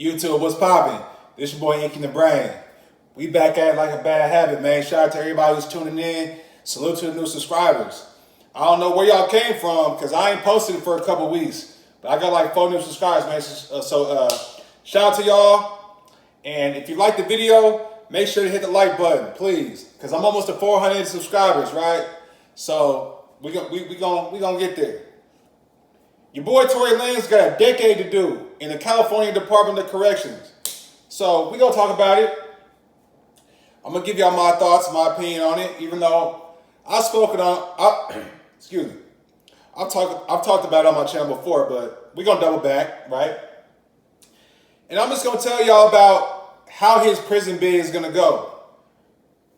YouTube, what's poppin'? This your boy Ink in the Brain. We back at it like a bad habit, man. Shout out to everybody who's tuning in. Salute to the new subscribers. I don't know where y'all came from because I ain't posted for a couple weeks. But I got like 4 new subscribers, man. So shout out to y'all. And if you like the video, make sure to hit the like button, please. Because I'm almost to 400 subscribers, right? So we gonna get there. Your boy Tory Lanez got a decade to do in the California Department of Corrections. So we're going to talk about it. I'm going to give y'all my thoughts, my opinion on it, even though I've spoken on, excuse me, I've talked about it on my channel before, but we're going to double back, right? And I'm just going to tell y'all about how his prison bid is going to go.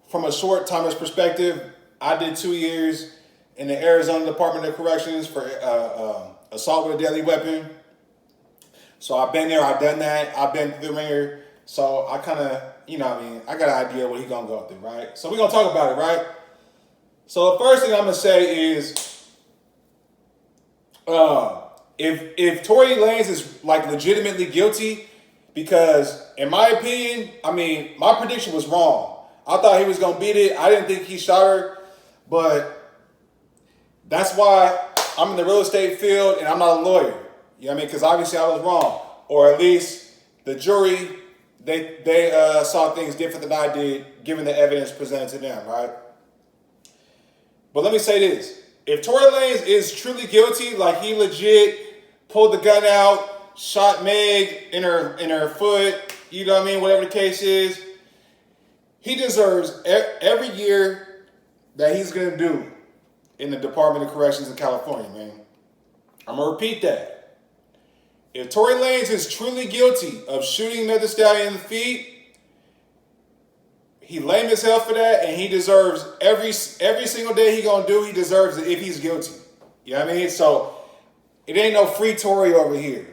From a short timer's perspective, I did 2 years in the Arizona Department of Corrections for assault with a deadly weapon. So I've been there, I've done that, I've been through the ringer. So I kind of, you know what I mean, I got an idea what he's going to go through, right? So we're going to talk about it, right? So the first thing I'm going to say is, if Tory Lanez is like legitimately guilty, because in my opinion, I mean, my prediction was wrong. I thought he was going to beat it. I didn't think he shot her, but that's why I'm in the real estate field and I'm not a lawyer. You know what I mean? Because obviously I was wrong. Or at least the jury, they saw things different than I did, given the evidence presented to them, right? But let me say this. If Tory Lanez is truly guilty, like he legit pulled the gun out, shot Meg in her foot, you know what I mean, whatever the case is, he deserves every year that he's going to do in the Department of Corrections in California, man. I'm going to repeat that. If Tory Lanez is truly guilty of shooting Meg Thee Stallion in the feet, he lame as hell for that, and he deserves every single day he going to do, he deserves it if he's guilty. You know what I mean? So it ain't no free Tory over here.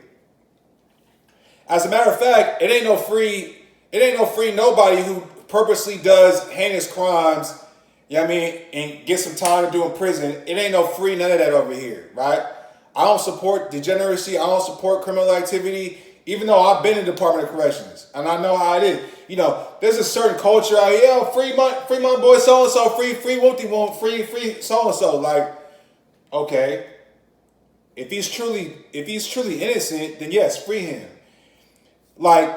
As a matter of fact, it ain't no free nobody who purposely does heinous crimes, you know what I mean, and get some time to do in prison. It ain't no free none of that over here, right? I don't support degeneracy. I don't support criminal activity, even though I've been in the Department of Corrections, and I know how it is. You know, there's a certain culture out here, yo, free my boy so-and-so, free whoopty-whoop, free so-and-so. Like, okay, if he's truly innocent, then yes, free him. Like,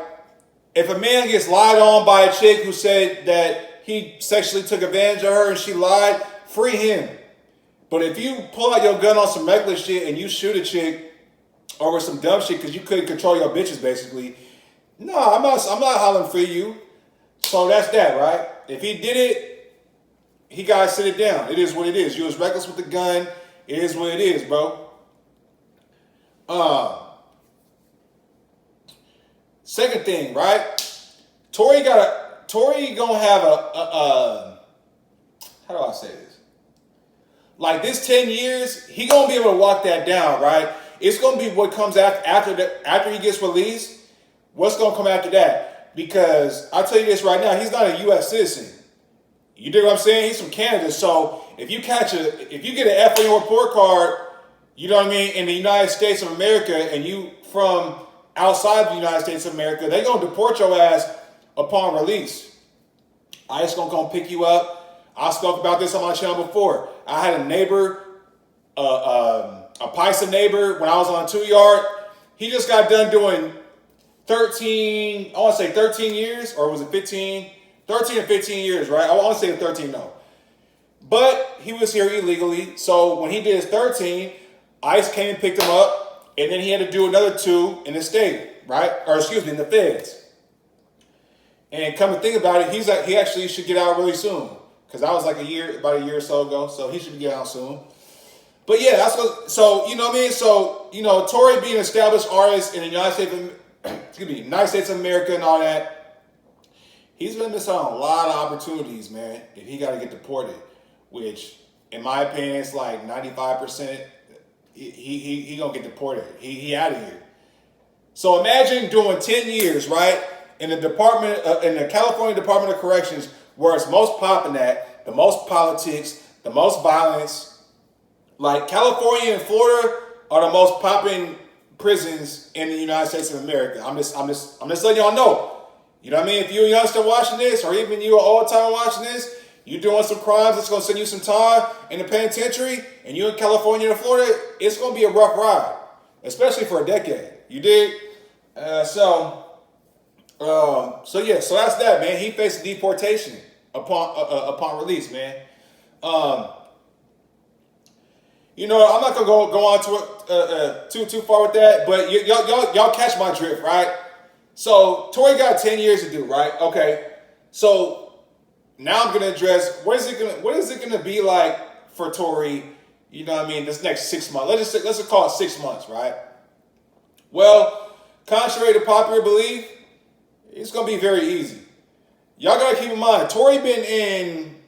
if a man gets lied on by a chick who said that he sexually took advantage of her and she lied, free him. But if you pull out your gun on some reckless shit and you shoot a chick over some dumb shit because you couldn't control your bitches, basically, no, I'm not hollering free you. So that's that, right? If he did it, he gotta sit it down. It is what it is. You was reckless with the gun. It is what it is, bro. Second thing, right? Tory gonna have how do I say this? Like this 10 years, he gonna be able to walk that down, right? It's gonna be what comes after he gets released. What's gonna come after that? Because I'll tell you this right now, he's not a U.S. citizen. You dig what I'm saying? He's from Canada. So if you get an F on your report card, you know what I mean, in the United States of America, and you from outside the United States of America, they gonna deport your ass upon release. ICE gonna come pick you up. I spoke about this on my channel before. I had a neighbor, a Paisa neighbor, when I was on 2 yard. He just got done doing 13 years, or was it 15? 13 or 15 years, right? I want to say 13, no. But he was here illegally, so when he did his 13, ICE came and picked him up, and then he had to do another 2 in the state, right? Or excuse me, in the feds. And come to think about it, he actually should get out really soon. Because that was like about a year or so ago, so he should get out soon. But yeah, that's what, so, you know what I mean? So, you know, Tory being an established artist in the United States of America and all that, he's going to miss out on a lot of opportunities, man, if he got to get deported, which, in my opinion, it's like 95%, he going to get deported. He out of here. So imagine doing 10 years, right, in the California Department of Corrections, where it's most popping at, the most politics, the most violence. Like California and Florida are the most popping prisons in the United States of America. I'm just letting y'all know. You know what I mean? If you're a youngster watching this, or even you an old time watching this, you doing some crimes that's gonna send you some time in the penitentiary, and you in California or Florida, it's gonna be a rough ride, especially for a decade. You dig? So that's that, man. He faced deportation upon release, man. You know, I'm not gonna go on to it too far with that, but y'all catch my drift, right? So Tory got 10 years to do, right? Okay. So now I'm gonna address what is it gonna be like for Tory, you know what I mean, this next 6 months. Let's just call it 6 months, right? Well, contrary to popular belief, it's gonna be very easy. Y'all gotta keep in mind, Tory been in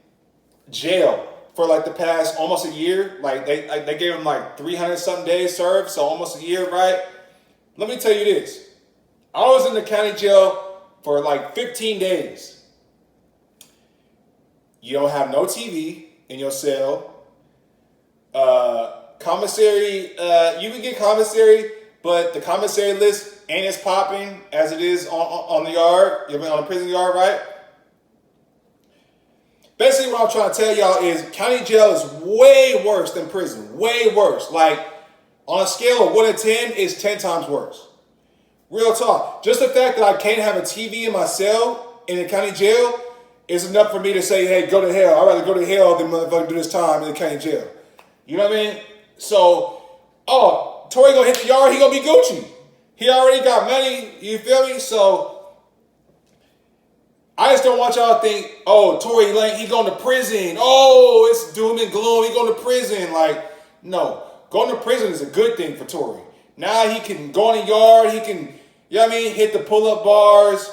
jail for like the past almost a year. Like they gave him like 300 something days served, so almost a year, right? Let me tell you this. I was in the county jail for like 15 days. You don't have no TV in your cell. Commissary, you can get commissary, but the commissary list ain't as popping as it is on the yard, on the prison yard, right? Basically, what I'm trying to tell y'all is county jail is way worse than prison. Way worse. Like, on a scale of 1 to 10, it's 10 times worse. Real talk. Just the fact that I can't have a TV in my cell in the county jail is enough for me to say, hey, go to hell. I'd rather go to hell than motherfucker do this time in the county jail. You know what I mean? So, Tory gonna hit the yard, he gonna be Gucci. He already got money, you feel me? So, I just don't want y'all to think, Tory Lanez, he going to prison. Oh, it's doom and gloom, he going to prison. Like, no. Going to prison is a good thing for Tory. Now he can go in the yard, he can, you know what I mean, hit the pull-up bars,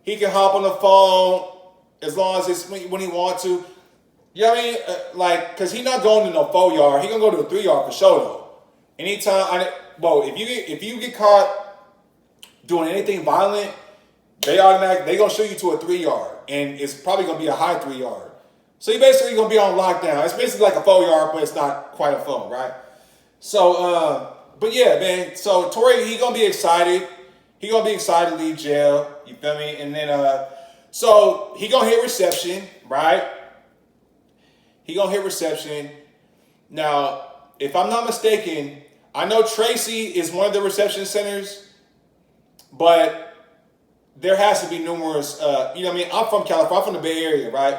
he can hop on the phone as long as it's when he wants to. You know what I mean? Because he's not going to no 4-yard, he going to go to a 3-yard for sure, though. Anytime, if you get caught doing anything violent, they going to show you to a 3-yard, and it's probably going to be a high 3-yard. So you basically going to be on lockdown. It's basically like a 4-yard, but it's not quite a 4, right? So, but yeah, man. So Tory, he going to be excited. He going to be excited to leave jail. You feel me? And then, so he going to hit reception, right? He going to hit reception. Now, if I'm not mistaken, I know Tracy is one of the reception centers, but there has to be numerous, you know what I mean? I'm from California, I'm from the Bay Area, right?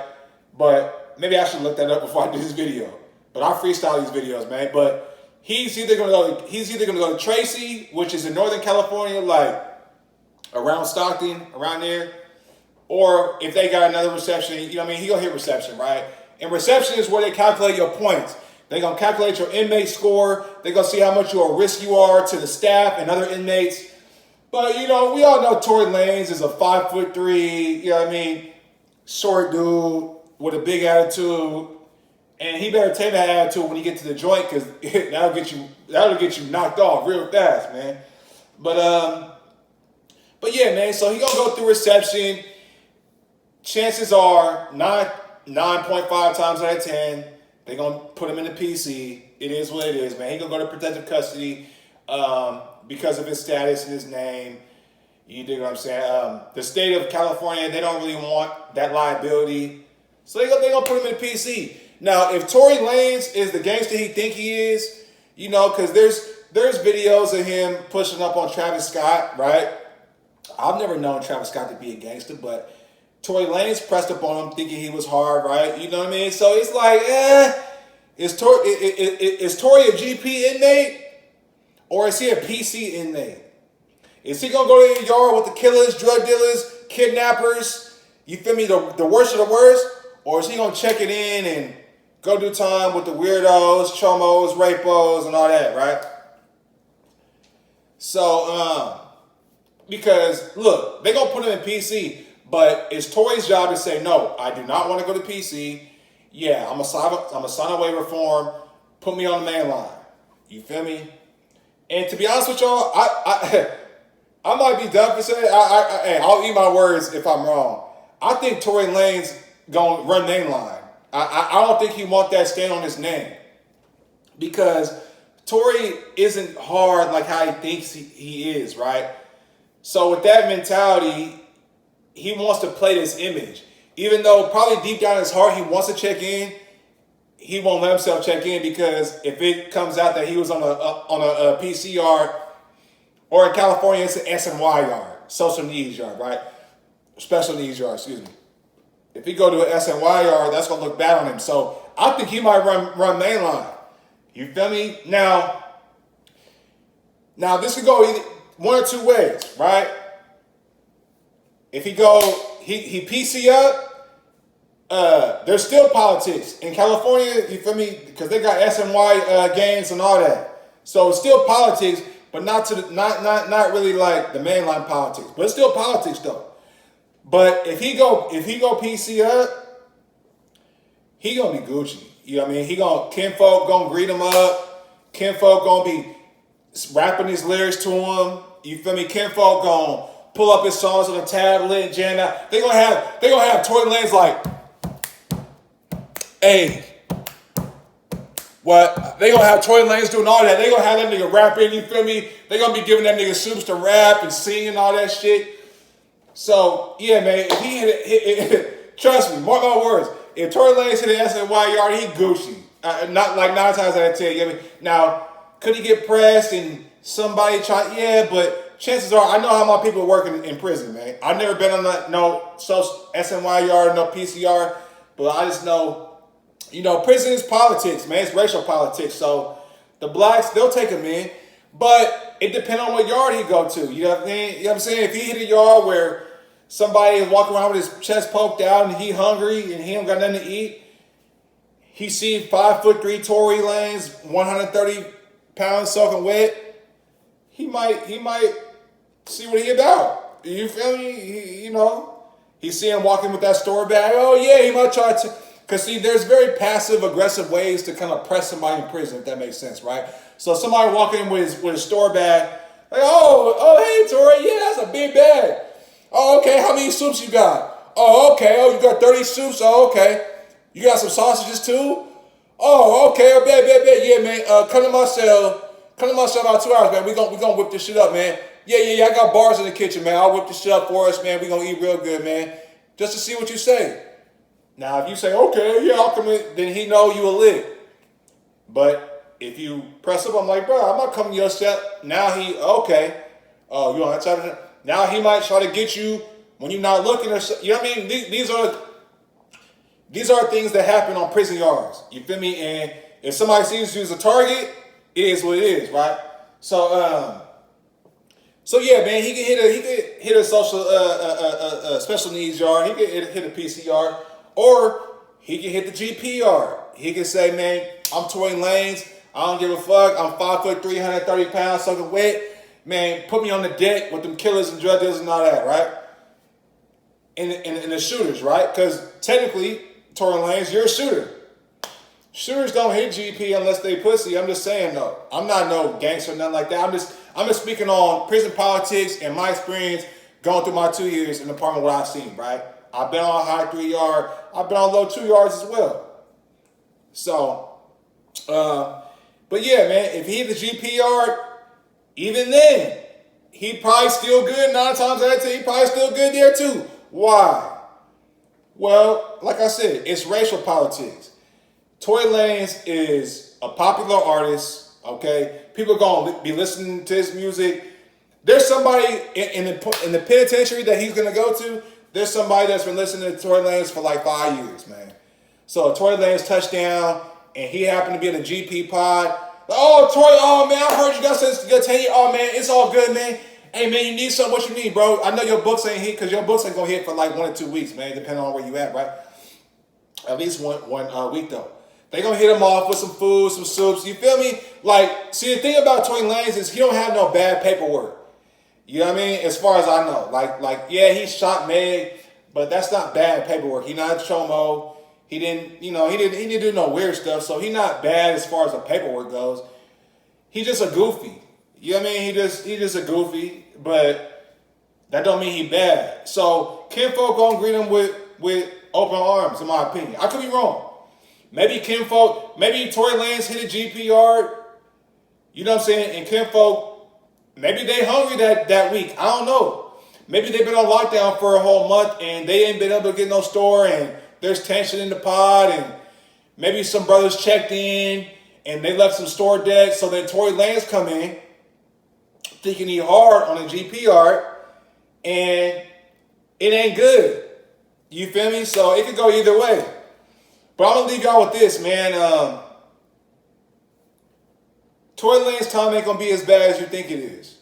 But maybe I should look that up before I do this video. But I freestyle these videos, man. But he's either gonna go to Tracy, which is in Northern California, like around Stockton, around there. Or if they got another reception, you know what I mean? He gonna hit reception, right? And reception is where they calculate your points. They're gonna calculate your inmate score. They're gonna see how much of a risk you are to the staff and other inmates. But, you know, we all know Tory Lanez is a 5'3", you know what I mean, short dude with a big attitude. And he better take that attitude when you get to the joint, because that'll get you knocked off real fast, man. But yeah, man, so he gonna go through reception. Chances are 9.5 times out of 10, they're gonna put him in the PC. It is what it is, man. He gonna go to protective custody. Because of his status and his name. You dig what I'm saying? The state of California, they don't really want that liability. So they're going to put him in the PC. Now, if Tory Lanez is the gangster he think he is, you know, because there's videos of him pushing up on Travis Scott, right? I've never known Travis Scott to be a gangster, but Tory Lanez pressed up on him thinking he was hard, right? You know what I mean? So it's like, is Tory a GP inmate? Or is he a PC inmate? Is he going to go to the yard with the killers, drug dealers, kidnappers, you feel me, the worst of the worst? Or is he going to check it in and go do time with the weirdos, chomos, rapos, and all that, right? So, because, look, they're going to put him in PC, but it's Tory's job to say, no, I do not want to go to PC. Yeah, I'm a sign a waiver form. Put me on the main line. You feel me? And to be honest with y'all, I might be dumb for saying. I'll eat my words if I'm wrong. I think Tory Lanez gonna run main line. I don't think he want that stain on his name, because Tory isn't hard like how he thinks he is, right? So with that mentality, he wants to play this image. Even though probably deep down in his heart he wants to check in, he won't let himself check in because if it comes out that he was on a PCR, or in California it's an SNY yard, social needs yard, right? Special needs yard, excuse me. If he go to an SNY yard, that's gonna look bad on him. So I think he might run mainline. You feel me? Now this could go either one or two ways, right? If he PC up, there's still politics in California. You feel me? Because they got SNY gangs and all that. So it's still politics, but not really like the mainline politics. But it's still politics though. But if he go PC up, he gonna be Gucci. You know what I mean? Kinfolk gonna greet him up. Kinfolk gonna be rapping his lyrics to him. You feel me? Kinfolk gonna pull up his songs on the tablet, jam out. They gonna have Tory Lanez like, hey, what? They gonna have Tory Lanez doing all that. They gonna have that nigga rapping. You feel me? They gonna be giving that nigga soups to rap and sing and all that shit. So yeah, man, if he hit it, trust me, mark my words. If Tory Lanez hit an SNY yard, he Gucci. Not like 9 times out of 10. You know what I mean? Now, could he get pressed and somebody try? Yeah, but chances are, I know how my people work in prison, man. I've never been on no SNY yard, no PCR, but I just know, prison is politics, man. It's racial politics. So the blacks, they'll take him in, but it depends on what yard he go to. You know what I mean? You know what I'm saying? If he hit a yard where somebody is walking around with his chest poked out and he hungry and he don't got nothing to eat, he see 5'3" Tory Lanez, 130 pounds soaking wet, he might see what he about. You feel me? He see him walking with that store bag. Oh yeah, he might try to. Cause see, there's very passive aggressive ways to kind of press somebody in prison, if that makes sense, right? So somebody walking in with his store bag, like, oh hey Tory, yeah, that's a big bag. Oh okay, how many soups you got? Oh okay, you got 30 soups. Oh okay, you got some sausages too. Oh okay, I bet, yeah man. Come to my cell about 2 hours, man. We gonna whip this shit up, man. Yeah, I got bars in the kitchen, man. I'll whip this shit up for us, man. We gonna eat real good, man. Just to see what you say. Now, if you say, okay, yeah, I'll come in, then he know you a lick. But if you press up, I'm like, bro, I'm not coming to your set. Now okay. Oh, you on that type of thing? Now he might try to get you when you're not looking or you know what I mean? These are things that happen on prison yards. You feel me? And if somebody sees you as a target, it is what it is, right? So yeah, man, he could hit a social special needs yard. He could hit a PC yard, or he can hit the GP yard. He can say, man, I'm Tory Lanez. I don't give a fuck. I'm 5'3", 130 pounds, soaking wet. Man, put me on the deck with them killers and drug dealers and all that, right? And the shooters, right? Because technically, Tory Lanez, you're a shooter. Shooters don't hit GP unless they pussy. I'm just saying though. I'm not no gangster or nothing like that. I'm just speaking on prison politics and my experience going through my 2 years in the apartment, what I've seen, right? I've been on high 3 yard. I've been on low 2 yards as well. So, but yeah, man, if he hit the GP yard, even then, he probably still good 9 times out of 10. He probably still good there too. Why? Well, like I said, it's racial politics. Tory Lanez is a popular artist, okay? People are going to be listening to his music. There's somebody in the penitentiary that he's going to go to. There's somebody that's been listening to Tory Lanez for like 5 years, man. So Tory Lanez touchdown, and he happened to be in a GP pod. Oh, Tory, oh, man, I heard you got some good tenure. Oh, man, it's all good, man. Hey, man, you need something. What you need, bro? I know your books ain't hit because your books ain't going to hit for like 1 or 2 weeks, man, depending on where you at, right? At least one week, though. They gonna hit him off with some food, some soups. You feel me? Like, see, the thing about Tory Lanez is he don't have no bad paperwork. You know what I mean? As far as I know, like, yeah, he shot Meg, but that's not bad paperwork. He not chomo. He didn't do no weird stuff. So he not bad as far as the paperwork goes. He just a goofy. You know what I mean? He just a goofy, but that don't mean he bad. So kinfolk gonna greet him with open arms, in my opinion. I could be wrong. Maybe Tory Lanez hit a GP yard You know what I'm saying? And kinfolk, maybe they hungry that week. I don't know. Maybe they've been on lockdown for a whole month and they ain't been able to get no store and there's tension in the pod and maybe some brothers checked in and they left some store debt. So then Tory Lanez come in thinking he hard on a GP art and it ain't good. You feel me? So it could go either way. But I'm going to leave y'all with this, man. Tory Lanez time ain't going to be as bad as you think it is.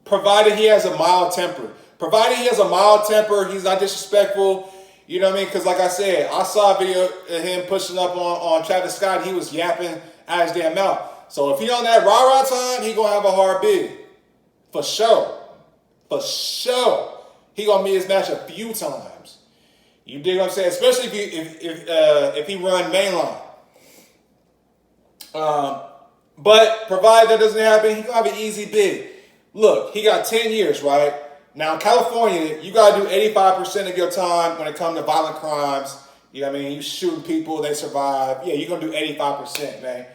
Provided he has a mild temper. Provided he has a mild temper, he's not disrespectful. You know what I mean? Because like I said, I saw a video of him pushing up on Travis Scott. He was yapping out his damn mouth. So if he on that rah-rah time, he going to have a hard bid. For sure. For sure. He going to meet his match a few times. You dig what I'm saying? Especially if he run mainline. But provided that doesn't happen, he going to have an easy bid. Look, he got 10 years, right? Now, in California, you got to do 85% of your time when it comes to violent crimes. You know what I mean? You shooting people, they survive. Yeah, you're going to do 85%, man.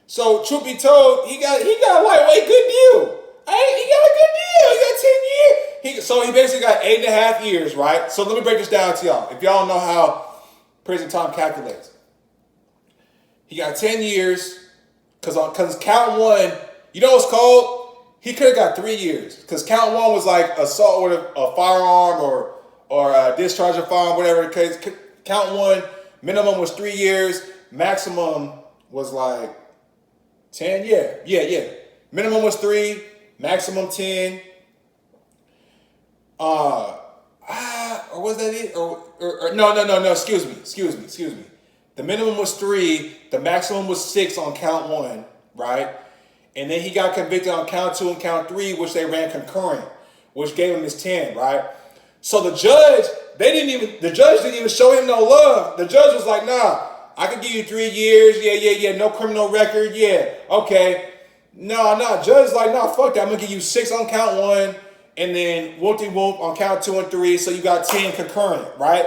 So, truth be told, he got a lightweight good deal. He got a good deal. He got 10 years. So, he basically got 8.5 years, right? So, let me break this down to y'all. If y'all don't know how prison time calculates. He got 10 years because count one, you know what's called? He could have got 3 years because count one was like assault with a firearm or a discharge of firearm, whatever the case. Count one, minimum was 3 years. Maximum was like 10. Yeah. Minimum was 3, maximum 10. Or was that it? Or no. Excuse me. The minimum was 3. The maximum was 6 on count one, right? And then he got convicted on count 2 and count 3, which they ran concurrent, which gave him his 10, right? So the judge didn't even show him no love. The judge was like, nah, I can give you 3 years. Yeah. No criminal record. Yeah. Okay. No. Judge's like, nah, fuck that. I'm going to give you 6 on count 1 and then whoop-de-whoop on count 2 and 3. So you got 10 concurrent, right?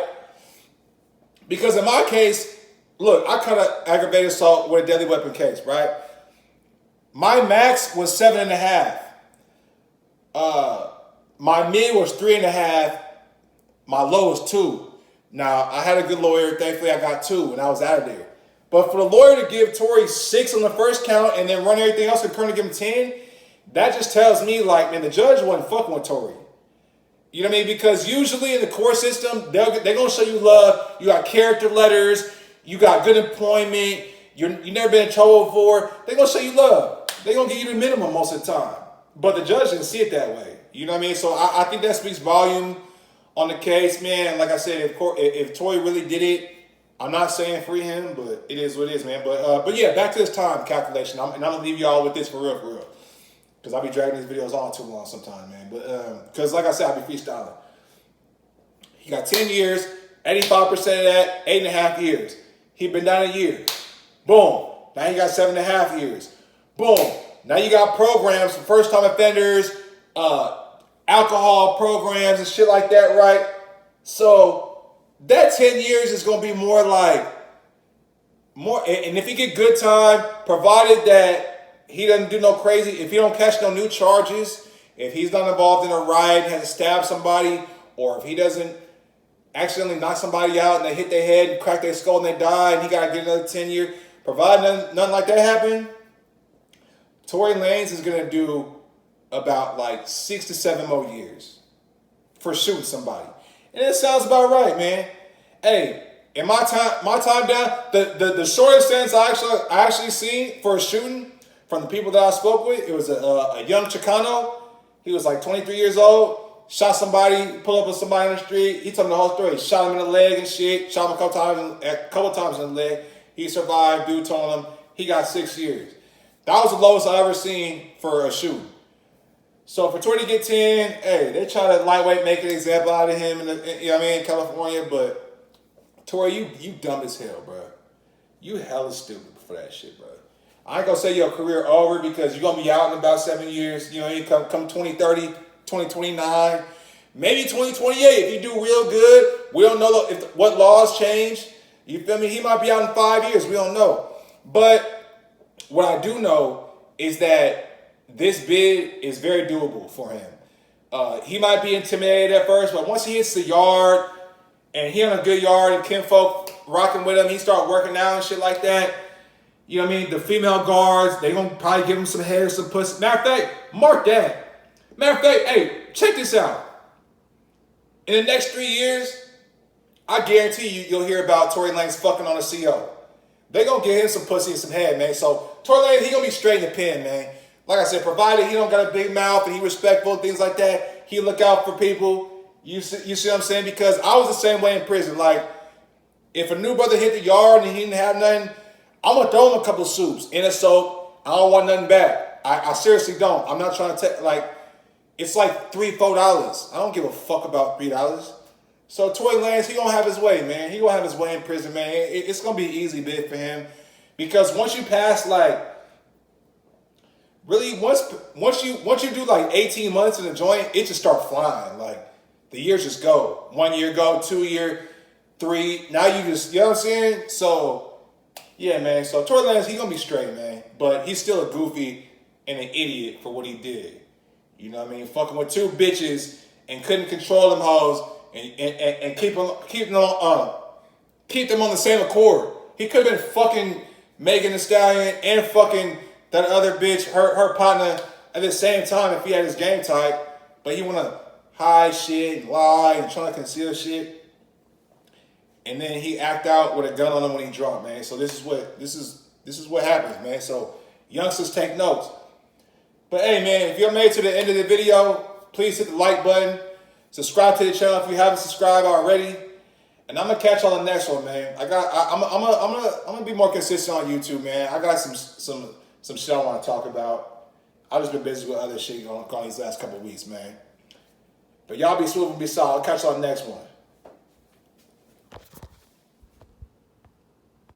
Because in my case, look, I cut an aggravated assault with a deadly weapon case, right? My max was 7.5. My mid was 3.5. My low was 2. Now, I had a good lawyer. Thankfully, I got 2 and I was out of there. But for the lawyer to give Tory 6 on the first count and then run everything else and currently give him 10, that just tells me, like, man, the judge wasn't fucking with Tory. You know what I mean? Because usually in the court system, they're going to show you love. You got character letters. You got good employment. You never been in trouble before. They're going to show you love. They're going to give you the minimum most of the time. But the judge didn't see it that way. You know what I mean? So I think that speaks volume on the case, man. Like I said, if Tory really did it, I'm not saying free him, but it is what it is, man. But yeah, back to this time calculation. And I'm going to leave y'all with this for real. Because I'll be dragging these videos on too long sometimes, man. But because like I said, I'll be freestyling. He got 10 years, 85% of that, 8.5 years. He been down a year. Boom. Now he got 7.5 years. Boom. Now you got programs for first-time offenders, alcohol programs and shit like that, right? So that 10 years is going to be more, and if he get good time, provided that he doesn't do no crazy, if he don't catch no new charges, if he's not involved in a riot, has stabbed somebody, or if he doesn't accidentally knock somebody out and they hit their head and crack their skull and they die and he got to get another 10 years, provided nothing like that happen, Tory Lanez is going to do about 6 to 7 more years for shooting somebody. And it sounds about right, man. Hey, in my time down, the shortest sentence I actually seen for a shooting from the people that I spoke with, it was a young Chicano. He was 23 years old, shot somebody, pulled up with somebody on the street. He told me the whole story. He shot him in the leg and shit, shot him a couple times in the leg. He survived. Dude told him he got 6 years. That was the lowest I ever seen for a shooting. So for Tory to get 10, hey, they try to lightweight make an example out of him in California, but Tory, you dumb as hell, bro. You hella stupid for that shit, bro. I ain't gonna say your career over because you're gonna be out in about 7 years. You know, you come 2030, 2029, maybe 2028 if you do real good. We don't know what laws change. You feel me? He might be out in 5 years. We don't know. But what I do know is that this bid is very doable for him. He might be intimidated at first, but once he hits the yard and he on a good yard and kinfolk rocking with him, he start working out and shit like that. You know what I mean? The female guards, they gonna probably give him some head or some pussy. Matter of fact, mark that. Matter of fact, hey, check this out. In the next 3 years, I guarantee you'll hear about Tory Lanez fucking on a CO. They gonna give him some pussy and some head, man. So Tory Lanez, he gonna be straight in the pen, man. Like I said, provided he don't got a big mouth and he respectful, things like that, he look out for people. You see what I'm saying? Because I was the same way in prison. Like, if a new brother hit the yard and he didn't have nothing, I'm gonna throw him a couple of soups in a soap. I don't want nothing back. I seriously don't. I'm not trying to take, like, it's like $3-4. I don't give a fuck about $3. So Tory Lanez, he gonna have his way, man. He gonna have his way in prison, man. It's gonna be an easy bid for him. Because once you pass, like, really, once you do like 18 months in the joint, it just start flying. Like, the years just go. 1 year go, 2 year, 3. Now you just, you know what I'm saying? So, yeah, man. So Tory Lanez, he gonna be straight, man. But he's still a goofy and an idiot for what he did. You know what I mean? Fucking with 2 bitches and couldn't control them hoes and keep them on the same accord. He could have been fucking Megan Thee Stallion and fucking that other bitch, her partner, at the same time if he had his game tight. But he want to hide shit and lie and try to conceal shit. And then he act out with a gun on him when he drunk, man. So this is what happens, man. So youngsters, take notes. But hey, man, if you're made to the end of the video, please hit the like button. Subscribe to the channel if you haven't subscribed already. And I'm gonna catch you on the next one, man. I'm gonna be more consistent on YouTube, man. I got some shit I want to talk about. I've just been busy with other shit going on these last couple of weeks, man. But y'all be smooth and be solid. I'll catch you on the next one.